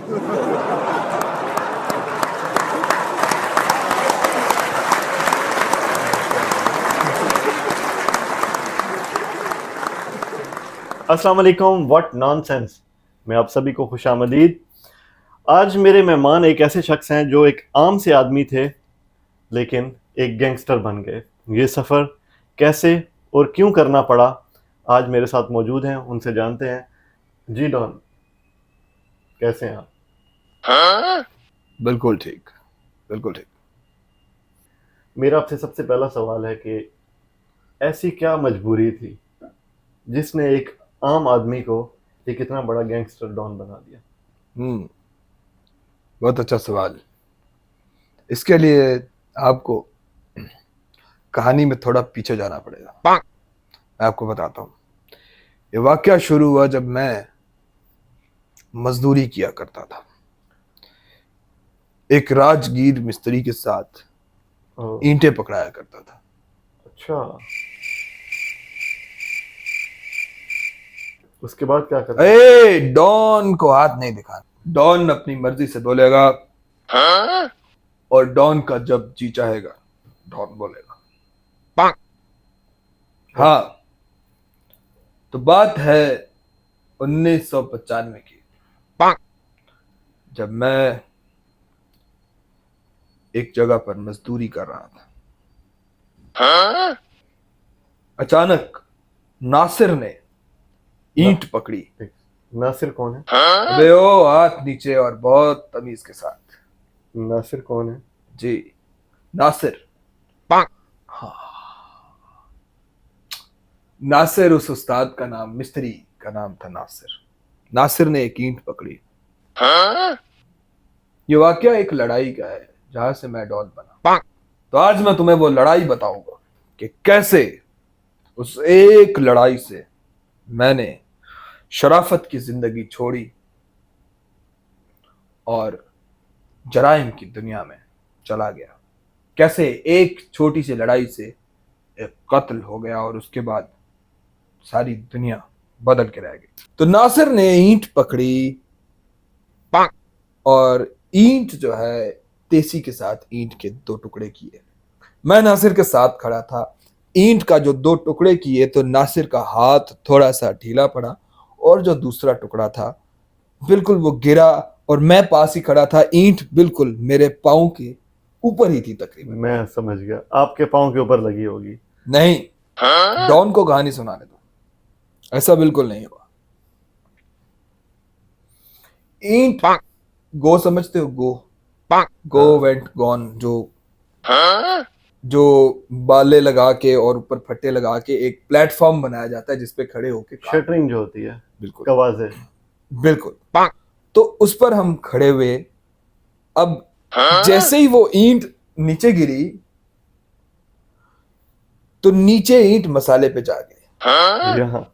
अस्सलाम वालेकुम, what nonsense. मैं आप सभी को खुशामदीद। आज मेरे मेहमान एक ऐसे शख्स हैं जो एक आम से आदमी थे लेकिन एक गैंगस्टर बन गए। ये सफ़र कैसे और क्यों करना पड़ा, आज मेरे साथ मौजूद हैं, उनसे जानते हैं। जी डॉन, कैसे हैं आप? बिल्कुल ठीक, बिल्कुल ठीक। मेरा आपसे सबसे पहला सवाल है कि ऐसी क्या मजबूरी थी जिसने एक आम आदमी को एक इतना बड़ा गैंगस्टर डॉन बना दिया? बहुत अच्छा सवाल। इसके लिए आपको कहानी में थोड़ा पीछे जाना पड़ेगा। मैं आपको बताता हूँ। ये वाकया शुरू हुआ जब मैं मजदूरी किया करता था, एक राजगीर मिस्त्री के साथ ईंटें पकड़ाया करता था। अच्छा, उसके बाद क्या करता? डॉन को हाथ नहीं दिखाना। डॉन अपनी मर्जी से बोलेगा और डॉन का जब जी चाहेगा डॉन बोलेगा। हाँ, तो बात है 1995 की, जब मैं एक जगह पर मजदूरी कर रहा था। अचानक नासिर ने ईंट पकड़ी। नासिर कौन है? अबे ओ, हाथ नीचे और बहुत तमीज के साथ। नासिर कौन है? जी, नासिर। हाँ, नासिर उस उस्ताद का नाम, मिस्त्री का नाम था नासिर। नासिर ने एक ईंट पकड़ी। ये वाकया एक लड़ाई का है जहां से मैं डॉन बना। तो आज मैं तुम्हें वो लड़ाई बताऊंगा कि कैसे उस एक लड़ाई से मैंने शराफत की जिंदगी छोड़ी और जराइम की दुनिया में चला गया। कैसे एक छोटी सी लड़ाई से एक कत्ल हो गया और उसके बाद सारी दुनिया बदल के रह गई। तो नासिर ने ईंट पकड़ी और ईंट जो है तेसी के साथ ईंट के 2 टुकड़े किए। मैं नासिर के साथ खड़ा था। ईंट का जो 2 टुकड़े किए तो नासिर का हाथ थोड़ा सा ढीला पड़ा और जो दूसरा टुकड़ा था बिल्कुल वो गिरा और मैं पास ही खड़ा था। ईंट बिल्कुल मेरे पाँव के ऊपर ही थी तकरीबन। मैं समझ गया, आपके पाँव के ऊपर लगी होगी। नहीं, डॉन को कहानी सुनाने दो, ऐसा बिल्कुल नहीं हुआ। ईंट, गो समझते हो? गो वेंट गॉन, जो बाले लगा के और ऊपर फट्टे लगा के एक प्लेटफॉर्म बनाया जाता है जिसपे खड़े होके शटरिंग जो होती है, बिल्कुल कवाजे। बिल्कुल। तो उस पर हम खड़े हुए। अब जैसे ही वो ईंट नीचे गिरी तो नीचे ईंट मसाले पे जा गए। यहाँ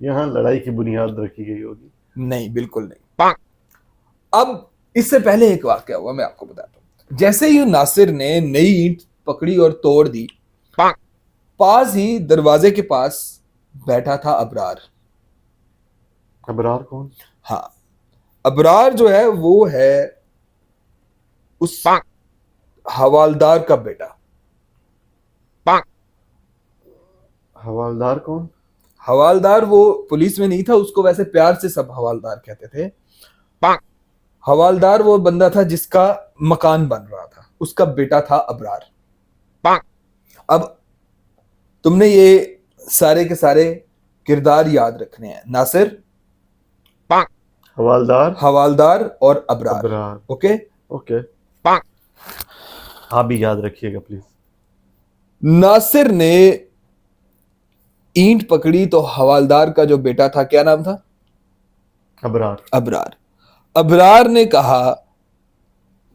यहाँ लड़ाई की बुनियाद रखी गई होगी। नहीं, बिल्कुल नहीं। अब इससे पहले एक वाकया हुआ, मैं आपको बताता हूँ। जैसे ही नासिर ने नई ईंट पकड़ी और तोड़ दी, पास ही दरवाजे के पास बैठा था अबरार। अबरार कौन? हाँ, अबरार जो है वो है उस हवालदार का बेटा। हवालदार कौन? हवालदार वो पुलिस में नहीं था, उसको वैसे प्यार से सब हवालदार कहते थे। हवालदार वो बंदा था जिसका मकान बन रहा था, उसका बेटा था अबरार। अब तुमने ये सारे के सारे किरदार याद रखने हैं, नासिर, हवालदार और अबरार। ओके ओके, आप भी याद रखिएगा प्लीज। नासिर ने ईंट पकड़ी तो हवालदार का जो बेटा था, क्या नाम था? अबरार। अबरार ने कहा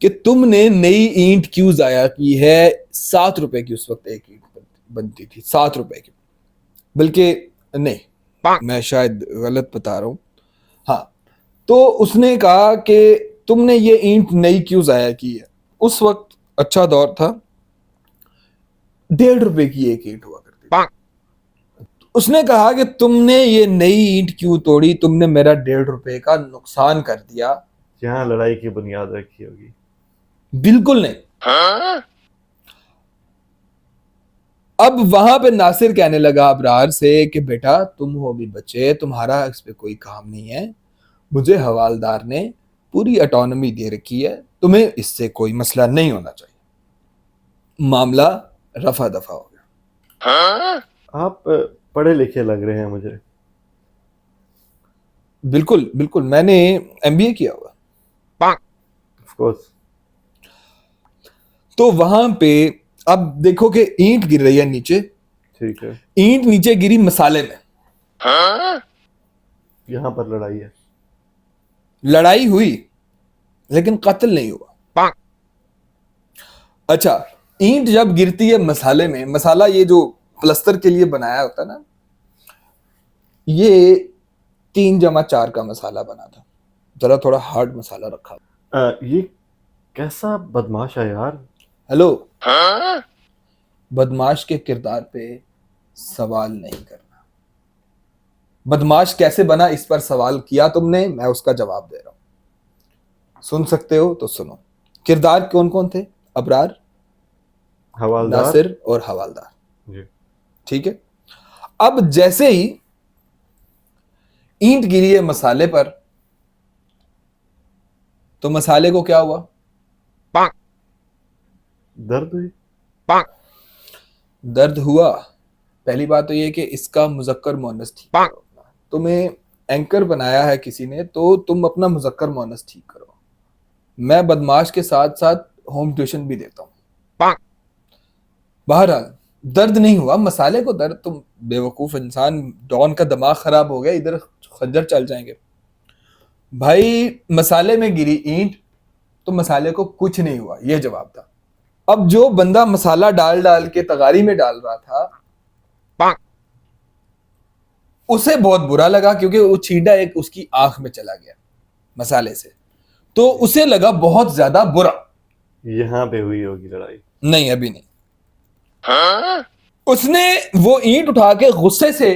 कि तुमने नई ईंट क्यों जाया की है? 7 रुपए की उस वक्त एक ईंट बनती थी, 7 रुपए की। बल्कि नहीं, मैं शायद गलत बता रहा हूं। हाँ, तो उसने कहा कि तुमने ये ईंट नई क्यों जाया की है? उस वक्त अच्छा दौर था, 1.5 रुपए की एक ईंट हुआ करती थी। उसने कहा कि तुमने ये नई ईंट क्यों तोड़ी? तुमने मेरा 1.5 रुपए का नुकसान कर दिया। यहाँ लड़ाई की बुनियाद रखी होगी। बिल्कुल नहीं। अब वहां पे नासिर कहने लगा अबरार से कि बेटा तुम हो भी बच्चे, तुम्हारा इस पे कोई काम नहीं है, मुझे हवालदार ने पूरी ऑटोनॉमी दे रखी है, तुम्हें इससे कोई मसला नहीं होना चाहिए। मामला रफा दफा हो गया। आप पढ़े लिखे लग रहे हैं मुझे। बिल्कुल बिल्कुल, मैंने एमबीए किया हुआ। Of course. तो वहां पे अब देखो कि ईंट गिर रही है नीचे, ठीक है। ईंट नीचे गिरी मसाले में। यहाँ पर लड़ाई है। लड़ाई हुई लेकिन कत्ल नहीं हुआ। अच्छा, ईंट जब गिरती है मसाले में, मसाला ये जो प्लस्तर के लिए बनाया होता है ना, ये 3+4 का मसाला बना था, जरा थोड़ा हार्ड मसाला रखा। ये कैसा बदमाश है यार। हेलो, बदमाश के किरदार पे सवाल नहीं करना। बदमाश कैसे बना इस पर सवाल किया तुमने, मैं उसका जवाब दे रहा हूं। सुन सकते हो तो सुनो। किरदार कौन कौन थे? अबरार, हवालदार, नासिर और हवालदार। जी। ठीक है। अब जैसे ही ईंट गिरी है मसाले पर, तो मसाले को क्या हुआ? दर्द हुई। दर्द हुआ। पहली बात तो ये कि इसका मुजक्कर मुअन्नस ठीक करो। तुम्हें एंकर बनाया है किसी ने, तो तुम अपना मुजक्कर मुअन्नस ठीक करो। मैं बदमाश के साथ साथ होम ट्यूशन भी देता हूं। बहरहाल दर्द नहीं हुआ, मसाले को दर्द। तुम बेवकूफ इंसान, डॉन का दिमाग खराब हो गया, इधर खंजर चल जाएंगे। भाई मसाले में गिरी ईंट तो मसाले को कुछ नहीं हुआ, यह जवाब था। अब जो बंदा मसाला डाल डाल के तगारी में डाल रहा था, उसे बहुत बुरा लगा क्योंकि वो छींटा एक उसकी आंख में चला गया मसाले से, तो उसे लगा बहुत ज्यादा बुरा। यहाँ पे हुई होगी लड़ाई। नहीं, अभी नहीं। उसने वो ईंट उठा के गुस्से से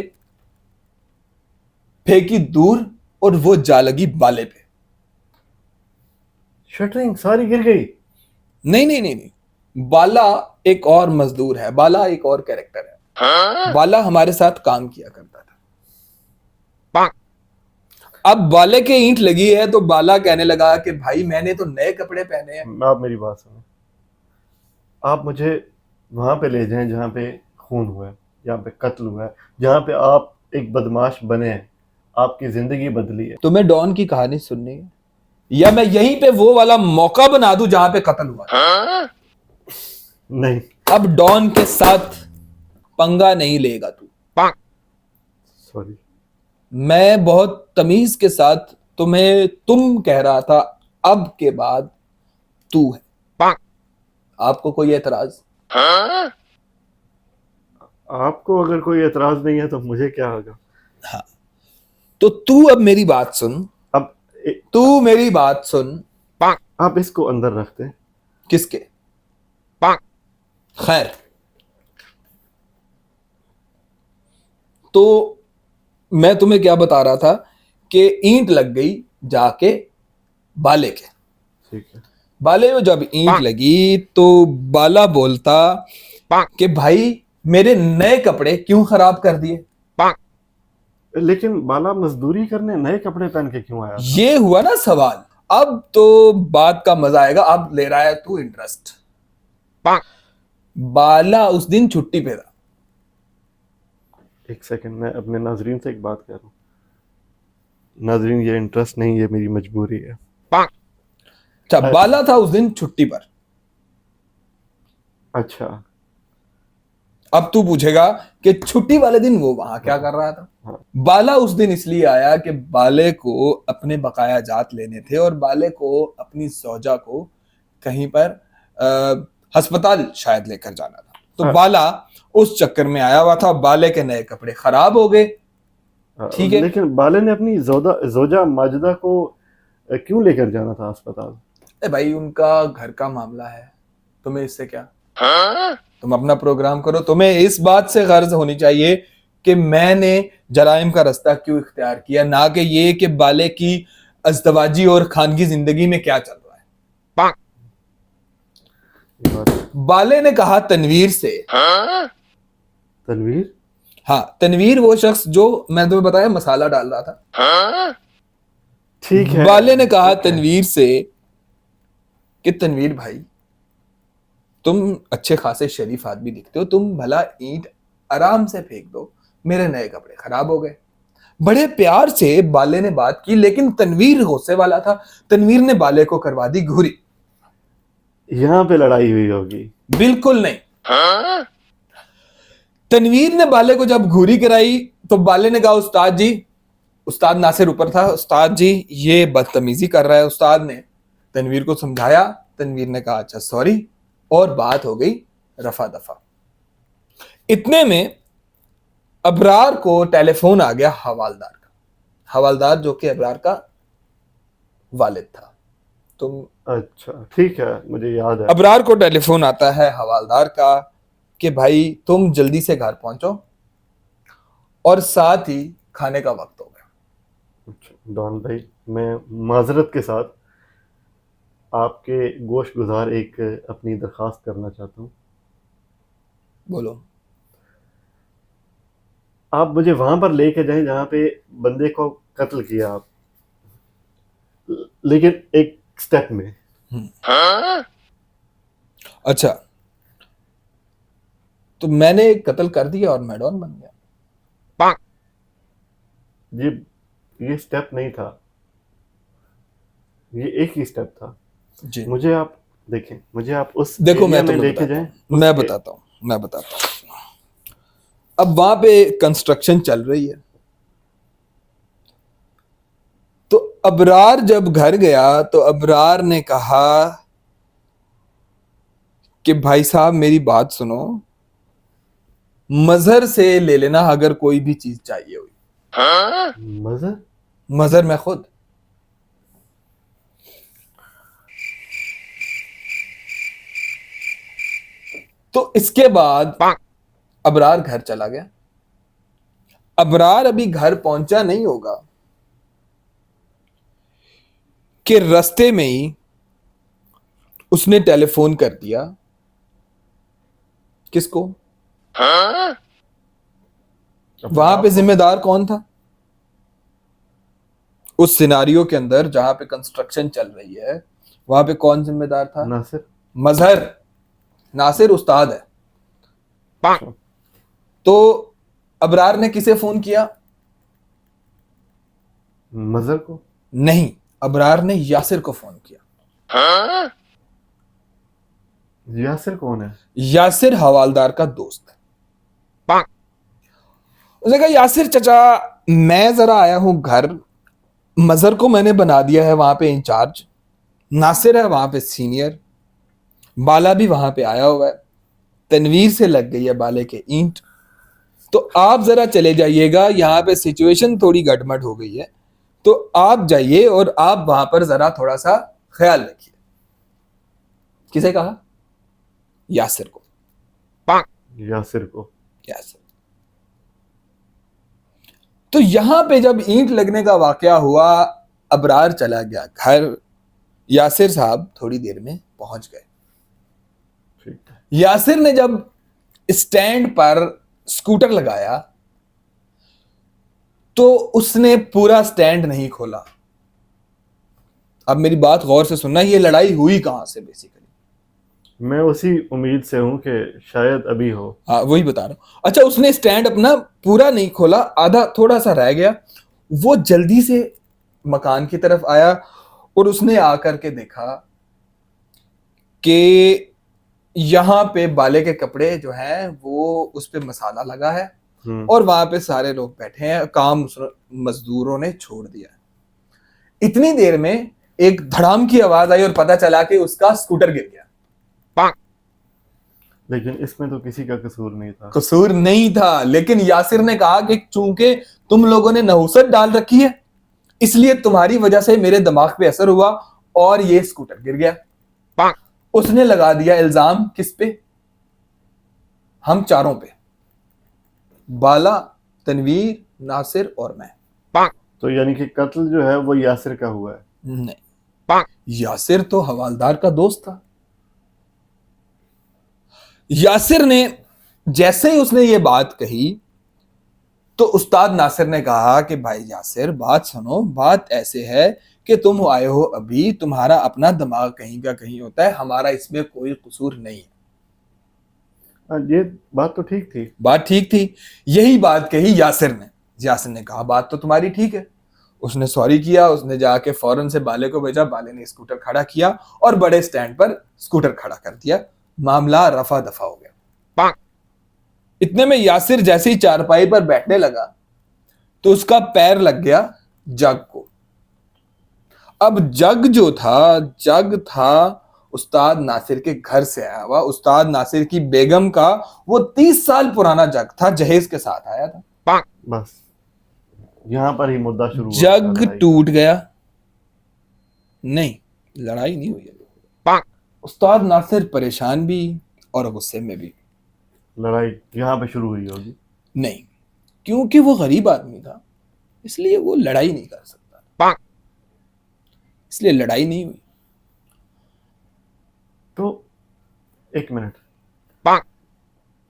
फेंकी दूर और वो जा लगी बाले पे। शटरिंग सारी गिर गई। नहीं नहीं नहीं नहीं, बाला एक और मजदूर है, बाला एक और कैरेक्टर है। बाला हमारे साथ काम किया करता था। अब बाले के ईंट लगी है तो बाला कहने लगा कि भाई मैंने तो नए कपड़े पहने हैं। आप मेरी बात सुनो, आप मुझे वहां पे ले जाएं जहाँ पे खून हुआ है, जहाँ पे कत्ल हुआ है, जहाँ पे आप एक बदमाश बने हैं, आपकी जिंदगी बदली है। तुम्हें डॉन की कहानी सुननी है, या मैं यहीं पे वो वाला मौका बना दूं जहां पे कत्ल हुआ? नहीं। अब डॉन के साथ पंगा नहीं लेगा तू। सॉरी। मैं बहुत तमीज के साथ तुम्हें तुम कह रहा था, अब के बाद तू है। आपको कोई एतराज? आपको अगर कोई एतराज नहीं है तो मुझे क्या होगा। हाँ, तो तू अब मेरी बात सुन। अब तू मेरी बात सुन। आप इसको अंदर रखते हैं। किसके? खैर, तो मैं तुम्हें क्या बता रहा था कि ईंट लग गई जाके बाले के। ठीक है। बाले में जब ईंट लगी तो बाला बोलता कि भाई मेरे नए कपड़े क्यों खराब कर दिए? लेकिन बाला मजदूरी करने नए कपड़े पहन के क्यों आया था? ये हुआ ना सवाल। अब तो बात का मजा आएगा, अब ले रहा है तू इंटरेस्ट। बाला उस दिन छुट्टी पे था। एक सेकंड, मैं अपने नाजरीन से एक बात कर रहा हूँ। नाजरीन, ये इंटरेस्ट नहीं, ये मेरी मजबूरी है। अच्छा, बाला था उस दिन छुट्टी पर। अच्छा। अब तू पूछेगा कि छुट्टी वाले दिन वो वहां क्या कर रहा था? हाँ। बाला उस दिन इसलिए आया कि बाले को अपने बकाया जात लेने थे और बाले को अपनी सौजा को कहीं पर अस्पताल शायद लेकर जाना था। तो हाँ। बाला उस चक्कर में आया हुआ था। बाले के नए कपड़े खराब हो गए। ठीक है, लेकिन बाले ने अपनी जोजा माजिदा को क्यों लेकर जाना था अस्पताल? भाई उनका घर का मामला है, तुम्हें इससे क्या? तुम अपना प्रोग्राम करो। तुम्हें इस बात से गर्ज होनी चाहिए कि मैंने जराइम का रास्ता क्यों इख्तियार किया, ना कि ये कि बाले की अज़दवाजी और खानगी जिंदगी में क्या चल रहा है। ये बात- बाले ने कहा तनवीर से, तनवीर? हाँ तनवीर वो शख्स जो मैं तुम्हें बताया मसाला डाल रहा था। ठीक है। बाले ने कहा ठीक है। तनवीर से कि तनवीर भाई तुम अच्छे खासे शरीफ आदमी दिखते हो, तुम भला ईंट आराम से फेंक दो, मेरे नए कपड़े खराब हो गए। बड़े प्यार से बाले ने बात की, लेकिन तनवीर गुस्से वाला था। तनवीर ने बाले को करवा दी घूरी। यहाँ पे लड़ाई हुई होगी। बिल्कुल नहीं। तनवीर ने बाले को जब घूरी कराई तो बाले ने कहा उस्ताद जी, उस्ताद नासिर ऊपर था, उस्ताद जी ये बदतमीजी कर रहा है। उस्ताद ने तनवीर को समझाया। तनवीर ने कहा अच्छा सॉरी, और बात हो गई रफा दफा। इतने में अबरार को टेलीफोन आ गया हवालदार का, हवालदार जो कि अबरार का वालिद था। तुम अच्छा ठीक है, मुझे याद है। अबरार को टेलीफोन आता है हवालदार का कि भाई तुम जल्दी से घर पहुंचो, और साथ ही खाने का वक्त हो गया। अच्छा, डॉन भाई मैं माजरत के साथ आपके गोश गुजार एक अपनी दरख्वास्त करना चाहता हूँ। बोलो। आप मुझे वहां पर लेके जाएं जहाँ पे बंदे को कत्ल किया आप, लेकिन एक स्टेप में। अच्छा, तो मैंने कत्ल कर दिया और मैं डॉन बन गया। ये स्टेप नहीं था, ये एक ही स्टेप था। जी मुझे आप देखें, मुझे आप उस देखो, एरिया मैं में तुम्हें लेके बताता जाएं। हूं, मैं बताता हूं। अब वहां पे कंस्ट्रक्शन चल रही है, तो अबरार जब घर गया तो अबरार ने कहा कि भाई साहब मेरी बात सुनो, मजहर से ले लेना अगर कोई भी चीज चाहिए हुई। मजर? मजहर मैं खुद। तो इसके बाद अबरार घर चला गया। अबरार अभी घर पहुंचा नहीं होगा कि रास्ते में ही उसने टेलीफोन कर दिया। किसको? वहां पे जिम्मेदार कौन था उस सिनारियो के अंदर जहां पे कंस्ट्रक्शन चल रही है? वहां पे कौन जिम्मेदार था? नासिर। मजहर। नासिर उस्ताद है। तो अबरार ने किसे फोन किया? मजर को? नहीं, अबरार ने यासिर को फोन किया। यासिर कौन है? यासिर हवालदार का दोस्त है। उसने कहा यासिर चचा मैं जरा आया हूं घर, मजहर को मैंने बना दिया है वहां पे इंचार्ज, नासिर है वहां पे सीनियर, बाला भी वहां पे आया हुआ है, तनवीर से लग गई है बाले के ईंट, तो आप जरा चले जाइएगा, यहाँ पे सिचुएशन थोड़ी गड़बड़ हो गई है, तो आप जाइए और आप वहां पर जरा थोड़ा सा ख्याल रखिए। किसे कहा? यासिर को। यासिर को? यासिर। तो यहां पे जब ईंट लगने का वाकया हुआ, अबरार चला गया घर, यासिर साहब थोड़ी देर में पहुंच गए। ठीक है। यासिर ने जब स्टैंड पर स्कूटर लगाया तो उसने पूरा स्टैंड नहीं खोला। अब मेरी बात गौर से सुनना, ये लड़ाई हुई कहां से बेसिकली? मैं उसी उम्मीद से हूं कि शायद अभी हो। हाँ वही बता रहा हूं। अच्छा, उसने स्टैंड अपना पूरा नहीं खोला, आधा थोड़ा सा रह गया। वो जल्दी से मकान की तरफ आया और उसने आकर के देखा कि यहां पे बाले के कपड़े जो हैं वो उस पे मसाला लगा है और वहां पे सारे लोग बैठे हैं, काम मजदूरों ने छोड़ दिया है। इतनी देर में एक धड़ाम की आवाज आई और पता चला कि उसका स्कूटर गिर गया। लेकिन इसमें तो किसी का कसूर नहीं था। कसूर नहीं था, लेकिन यासिर ने कहा कि चूंकि तुम लोगों ने नहुसत डाल रखी है, इसलिए तुम्हारी वजह से मेरे दिमाग पे असर हुआ और ये स्कूटर गिर गया। उसने लगा दिया इल्जाम किस पे? हम चारों पे, बाला, तनवीर, नासिर और मैं। तो यानी कि कत्ल जो है वो यासिर का हुआ है। नहीं, यासिर तो हवालदार का दोस्त था। यासिर ने जैसे ही उसने ये बात कही तो उस्ताद नासिर ने कहा कि भाई यासिर बात सुनो, बात ऐसे है कि तुम आए हो अभी, तुम्हारा अपना दिमाग कहीं का कहीं होता है, हमारा इसमें कोई कसूर नहीं है। ये बात तो ठीक थी। बात ठीक थी, यही बात कही यासिर ने। यासिर ने कहा बात तो तुम्हारी ठीक है। उसने सॉरी किया, उसने जाके फौरन से बाले को भेजा, बाले ने स्कूटर खड़ा किया और बड़े स्टैंड पर स्कूटर खड़ा कर दिया। मामला रफा दफा हो गया। इतने में यासिर जैसे ही चारपाई पर बैठने लगा तो उसका पैर लग गया जग को। अब जग था उस्ताद नासिर के घर से आया हुआ, उस्ताद नासिर की बेगम का वो 30 साल पुराना जग था, जहेज के साथ आया था। बस यहां पर ही मुद्दा शुरू हुआ। जग टूट गया। नहीं, लड़ाई नहीं हुई। उस्ताद नासिर परेशान भी और गुस्से में भी। लड़ाई यहां पे शुरू हुई होगी। नहीं, क्योंकि वो गरीब आदमी था इसलिए वो लड़ाई नहीं कर सकता, इसलिए लड़ाई नहीं हुई। तो एक मिनट,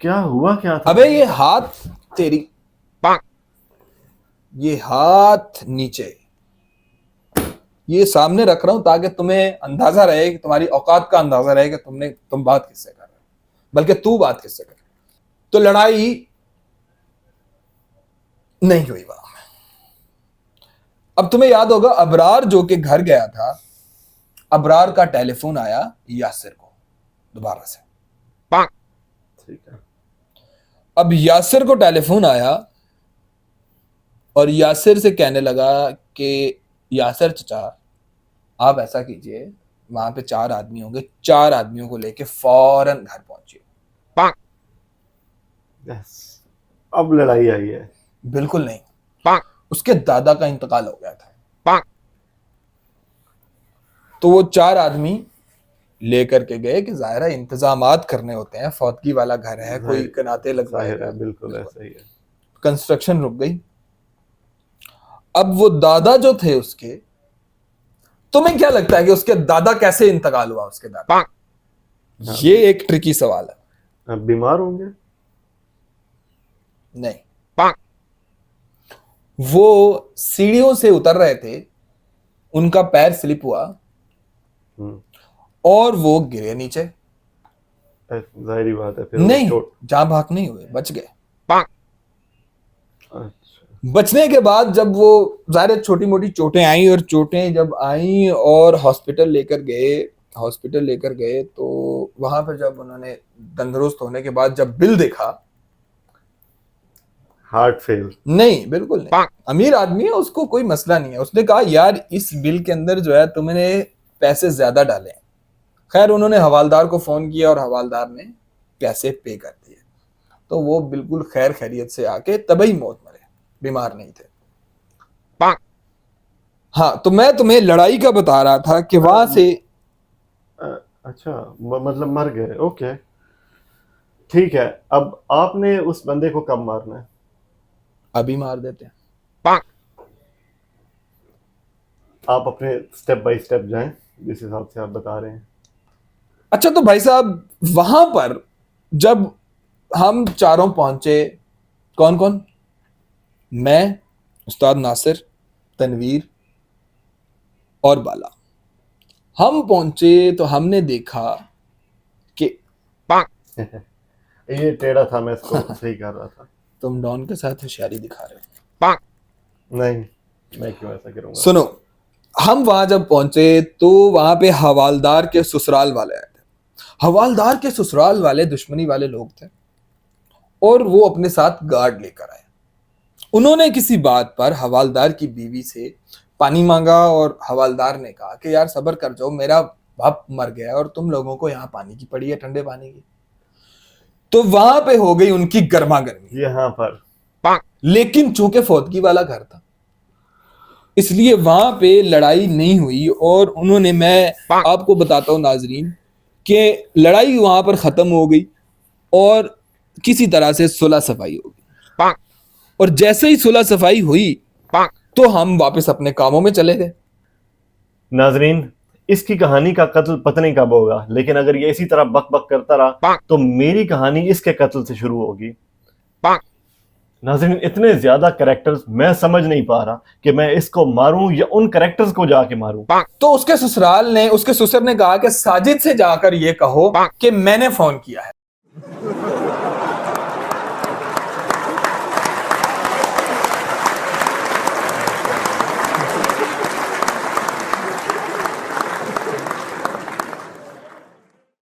क्या हुआ क्या था? अबे ये हाथ तेरी, ये हाथ नीचे, ये सामने रख रहा हूं ताकि तुम्हें अंदाजा रहे, कि तुम्हारी औकात का अंदाजा रहे कि तुम बात किससे कर रहे हो, बल्कि तू बात किससे कर रहे हो। तो लड़ाई नहीं हुई वहां। अब तुम्हें याद होगा अबरार जो कि घर गया था, अबरार का टेलीफोन आया यासिर को दोबारा से। ठीक है। अब यासिर को टेलीफोन आया और यासिर से कहने लगा कि यासिर चचा आप ऐसा कीजिए, वहां पे 4 आदमी होंगे, 4 आदमियों को लेके फौरन घर पहुंचिए। यस, अब लड़ाई आई है। बिल्कुल नहीं, उसके दादा का इंतकाल हो गया था। तो वो 4 आदमी लेकर के गए कि जाहिर इंतजामात करने होते हैं, फौतगी वाला घर है, कोई कनाते लगवाएगा, बिल्कुल ऐसा ही है। कंस्ट्रक्शन रुक गई। अब वो दादा जो थे उसके, तुम्हें क्या लगता है कि उसके दादा कैसे इंतकाल हुआ? उसके दादा, ये एक ट्रिकी सवाल है। अब बीमार होंगे? नहीं, वो सीढ़ियों से उतर रहे थे, उनका पैर स्लिप हुआ और वो गिरे नीचे। जाहिर बात है फिर नहीं, जहां भाग नहीं हुए, बच गए। अच्छा। बचने के बाद जब वो जाहिर छोटी मोटी चोटें आई, और चोटें जब आई और हॉस्पिटल लेकर गए तो वहां पर जब उन्होंने तंदुरुस्त होने के बाद जब बिल देखा, हार्ट फेल? नहीं, बिल्कुल नहीं। अमीर आदमी है, उसको कोई मसला नहीं है। उसने कहा यार इस बिल के अंदर जो है तुमने पैसे ज्यादा डाले हैं। खैर उन्होंने हवालदार को फोन किया और हवालदार ने पैसे पे कर दिए, तो वो बिल्कुल खैर खैरियत से आके तभी मौत मरे, बीमार नहीं थे। हाँ, तो मैं तुम्हें लड़ाई का बता रहा था कि वहां से अच्छा, मतलब मर गए। ओके ठीक है। अब आपने उस बंदे को कब मारना है? अभी मार देते हैं। आप अपने स्टेप बाय स्टेप जाएं जिस हिसाब से आप बता रहे हैं। अच्छा, तो भाई साहब वहां पर जब हम चारों पहुंचे, कौन कौन? मैं, उस्ताद नासिर, तनवीर और बाला। हम पहुंचे तो हमने देखा कि ये टेढ़ा था, मैं इसको सही कर रहा था। तुम डॉन के साथ होशियारी दिखा रहे हो। नहीं, मैं क्यों ऐसा करूंगा। सुनो, हम वहां जब पहुंचे तो वहां पे हवालदार के ससुराल वाले आए थे। हवालदार के ससुराल वाले दुश्मनी वाले लोग थे और वो अपने साथ गार्ड लेकर आए। उन्होंने किसी बात पर हवालदार की बीवी से पानी मांगा और हवालदार ने कहा कि यार सब्र कर जाओ, मेरा बाप मर गया और तुम लोगों को यहाँ पानी की पड़ी है, ठंडे पानी की। तो वहां पे हो गई उनकी गर्मा गर्मी यहाँ पर। लेकिन चूंकि फौतगी वाला घर था इसलिए वहां पे लड़ाई नहीं हुई। और उन्होंने, मैं आपको बताता हूं नाजरीन, कि लड़ाई वहां पर खत्म हो गई और किसी तरह से सुलह सफाई हो गई। और जैसे ही सुलह सफाई हुई तो हम वापस अपने कामों में चले गए। नाजरीन, इसकी कहानी का कत्ल पता नहीं कब होगा, लेकिन अगर ये इसी तरह बक बक करता रहा तो मेरी कहानी इसके कत्ल से शुरू होगी। नाजरीन, इतने ज्यादा कैरेक्टर्स, मैं समझ नहीं पा रहा कि मैं इसको मारूं या उन कैरेक्टर्स को जाके मारूं। तो उसके ससुराल ने, उसके ससुर ने कहा कि साजिद से जाकर ये कहो कि मैंने फोन किया है।